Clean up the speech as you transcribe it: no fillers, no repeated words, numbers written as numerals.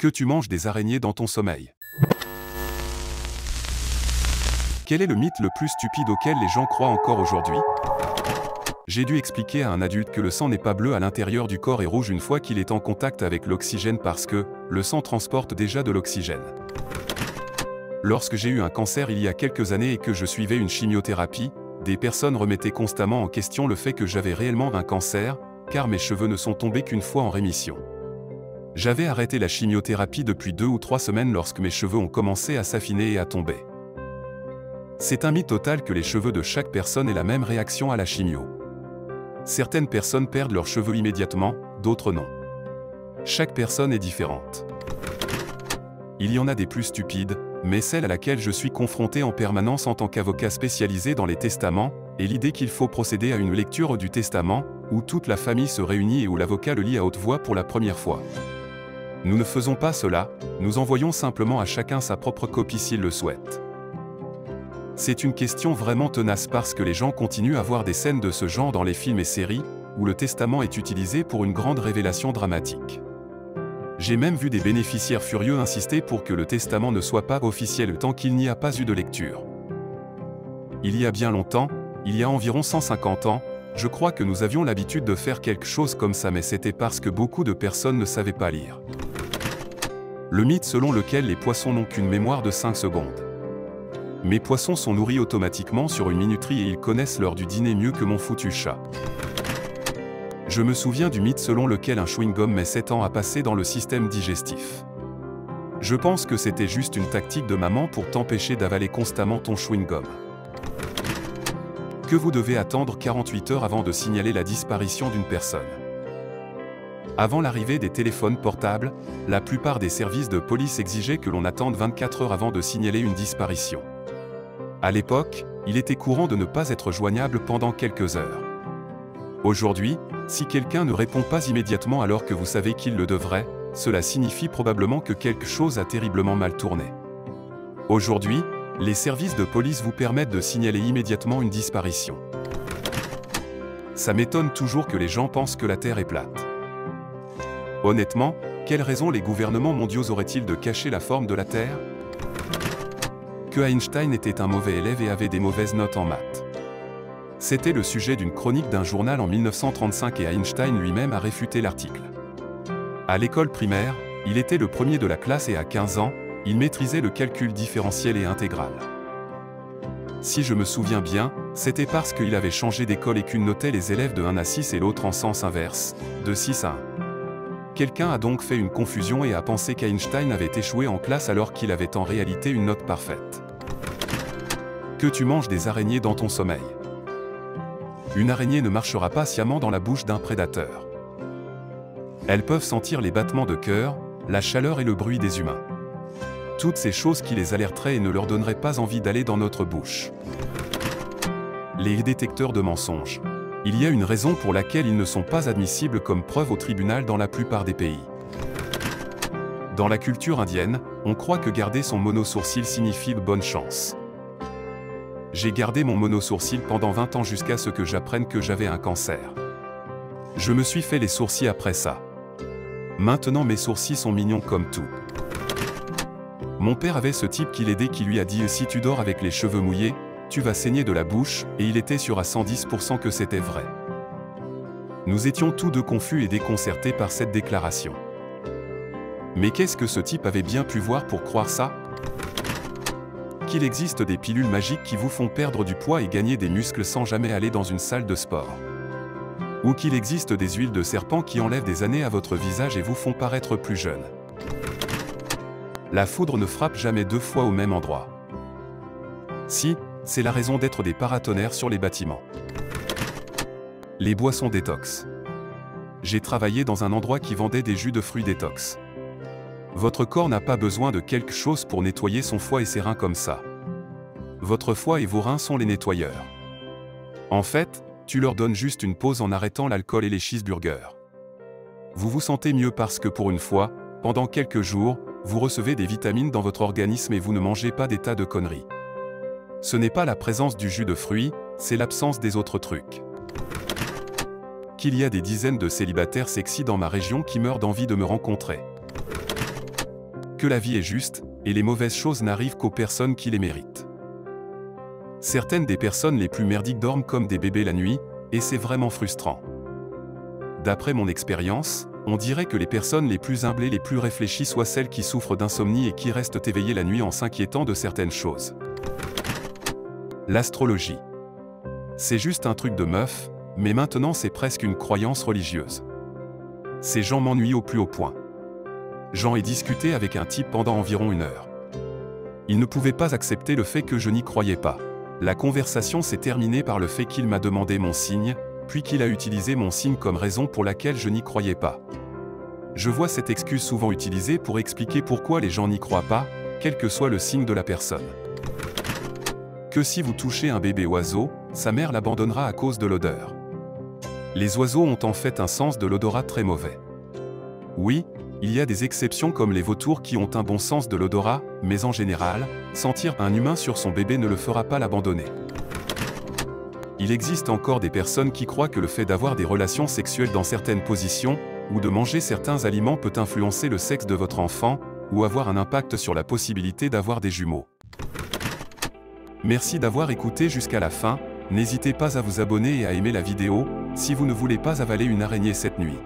Que tu manges des araignées dans ton sommeil. Quel est le mythe le plus stupide auquel les gens croient encore aujourd'hui? J'ai dû expliquer à un adulte que le sang n'est pas bleu à l'intérieur du corps et rouge une fois qu'il est en contact avec l'oxygène parce que le sang transporte déjà de l'oxygène. Lorsque j'ai eu un cancer il y a quelques années et que je suivais une chimiothérapie, des personnes remettaient constamment en question le fait que j'avais réellement un cancer, car mes cheveux ne sont tombés qu'une fois en rémission. J'avais arrêté la chimiothérapie depuis 2 ou 3 semaines lorsque mes cheveux ont commencé à s'affiner et à tomber. C'est un mythe total que les cheveux de chaque personne aient la même réaction à la chimio. Certaines personnes perdent leurs cheveux immédiatement, d'autres non. Chaque personne est différente. Il y en a des plus stupides, mais celle à laquelle je suis confronté en permanence en tant qu'avocat spécialisé dans les testaments, est l'idée qu'il faut procéder à une lecture du testament, où toute la famille se réunit et où l'avocat le lit à haute voix pour la première fois. Nous ne faisons pas cela, nous envoyons simplement à chacun sa propre copie s'il le souhaite. C'est une question vraiment tenace parce que les gens continuent à voir des scènes de ce genre dans les films et séries, où le testament est utilisé pour une grande révélation dramatique. J'ai même vu des bénéficiaires furieux insister pour que le testament ne soit pas officiel tant qu'il n'y a pas eu de lecture. Il y a bien longtemps, il y a environ 150 ans, je crois que nous avions l'habitude de faire quelque chose comme ça, mais c'était parce que beaucoup de personnes ne savaient pas lire. Le mythe selon lequel les poissons n'ont qu'une mémoire de 5 secondes. Mes poissons sont nourris automatiquement sur une minuterie et ils connaissent l'heure du dîner mieux que mon foutu chat. Je me souviens du mythe selon lequel un chewing-gum met 7 ans à passer dans le système digestif. Je pense que c'était juste une tactique de maman pour t'empêcher d'avaler constamment ton chewing-gum. Que vous devez attendre 48 heures avant de signaler la disparition d'une personne. Avant l'arrivée des téléphones portables, la plupart des services de police exigeaient que l'on attende 24 heures avant de signaler une disparition. À l'époque, il était courant de ne pas être joignable pendant quelques heures. Aujourd'hui, si quelqu'un ne répond pas immédiatement alors que vous savez qu'il le devrait, cela signifie probablement que quelque chose a terriblement mal tourné. Aujourd'hui, les services de police vous permettent de signaler immédiatement une disparition. Ça m'étonne toujours que les gens pensent que la Terre est plate. Honnêtement, quelles raisons les gouvernements mondiaux auraient-ils de cacher la forme de la Terre? Que Einstein était un mauvais élève et avait des mauvaises notes en maths. C'était le sujet d'une chronique d'un journal en 1935 et Einstein lui-même a réfuté l'article. À l'école primaire, il était le premier de la classe et à 15 ans, il maîtrisait le calcul différentiel et intégral. Si je me souviens bien, c'était parce qu'il avait changé d'école et qu'une notait les élèves de 1 à 6 et l'autre en sens inverse, de 6 à 1. Quelqu'un a donc fait une confusion et a pensé qu'Einstein avait échoué en classe alors qu'il avait en réalité une note parfaite. Que tu manges des araignées dans ton sommeil. Une araignée ne marchera pas sciemment dans la bouche d'un prédateur. Elles peuvent sentir les battements de cœur, la chaleur et le bruit des humains. Toutes ces choses qui les alerteraient et ne leur donneraient pas envie d'aller dans notre bouche. Les détecteurs de mensonges. Il y a une raison pour laquelle ils ne sont pas admissibles comme preuve au tribunal dans la plupart des pays. Dans la culture indienne, on croit que garder son monosourcil signifie bonne chance. J'ai gardé mon monosourcil pendant 20 ans jusqu'à ce que j'apprenne que j'avais un cancer. Je me suis fait les sourcils après ça. Maintenant mes sourcils sont mignons comme tout. Mon père avait ce type qui l'aidait qui lui a dit « Si tu dors avec les cheveux mouillés, tu vas saigner de la bouche » et il était sûr à 110% que c'était vrai. Nous étions tous deux confus et déconcertés par cette déclaration. Mais qu'est-ce que ce type avait bien pu voir pour croire ça? Qu'il existe des pilules magiques qui vous font perdre du poids et gagner des muscles sans jamais aller dans une salle de sport. Ou qu'il existe des huiles de serpent qui enlèvent des années à votre visage et vous font paraître plus jeune. La foudre ne frappe jamais 2 fois au même endroit. Si, c'est la raison d'être des paratonnerres sur les bâtiments. Les boissons détox. J'ai travaillé dans un endroit qui vendait des jus de fruits détox. Votre corps n'a pas besoin de quelque chose pour nettoyer son foie et ses reins comme ça. Votre foie et vos reins sont les nettoyeurs. En fait, tu leur donnes juste une pause en arrêtant l'alcool et les cheeseburgers. Vous vous sentez mieux parce que pour une fois, pendant quelques jours, vous recevez des vitamines dans votre organisme et vous ne mangez pas des tas de conneries. Ce n'est pas la présence du jus de fruits, c'est l'absence des autres trucs. Qu'il y a des dizaines de célibataires sexy dans ma région qui meurent d'envie de me rencontrer. que la vie est juste, et les mauvaises choses n'arrivent qu'aux personnes qui les méritent. Certaines des personnes les plus merdiques dorment comme des bébés la nuit, et c'est vraiment frustrant. D'après mon expérience, on dirait que les personnes les plus humbles et les plus réfléchies soient celles qui souffrent d'insomnie et qui restent éveillées la nuit en s'inquiétant de certaines choses. L'astrologie. C'est juste un truc de meuf, mais maintenant c'est presque une croyance religieuse. Ces gens m'ennuient au plus haut point. J'en ai discuté avec un type pendant environ 1 heure. Il ne pouvait pas accepter le fait que je n'y croyais pas. La conversation s'est terminée par le fait qu'il m'a demandé mon signe, puis qu'il a utilisé mon signe comme raison pour laquelle je n'y croyais pas. Je vois cette excuse souvent utilisée pour expliquer pourquoi les gens n'y croient pas, quel que soit le signe de la personne. Que si vous touchez un bébé oiseau, sa mère l'abandonnera à cause de l'odeur. Les oiseaux ont en fait un sens de l'odorat très mauvais. Oui, il y a des exceptions comme les vautours qui ont un bon sens de l'odorat, mais en général, sentir un humain sur son bébé ne le fera pas l'abandonner. Il existe encore des personnes qui croient que le fait d'avoir des relations sexuelles dans certaines positions, ou de manger certains aliments peut influencer le sexe de votre enfant, ou avoir un impact sur la possibilité d'avoir des jumeaux. Merci d'avoir écouté jusqu'à la fin, n'hésitez pas à vous abonner et à aimer la vidéo, si vous ne voulez pas avaler une araignée cette nuit.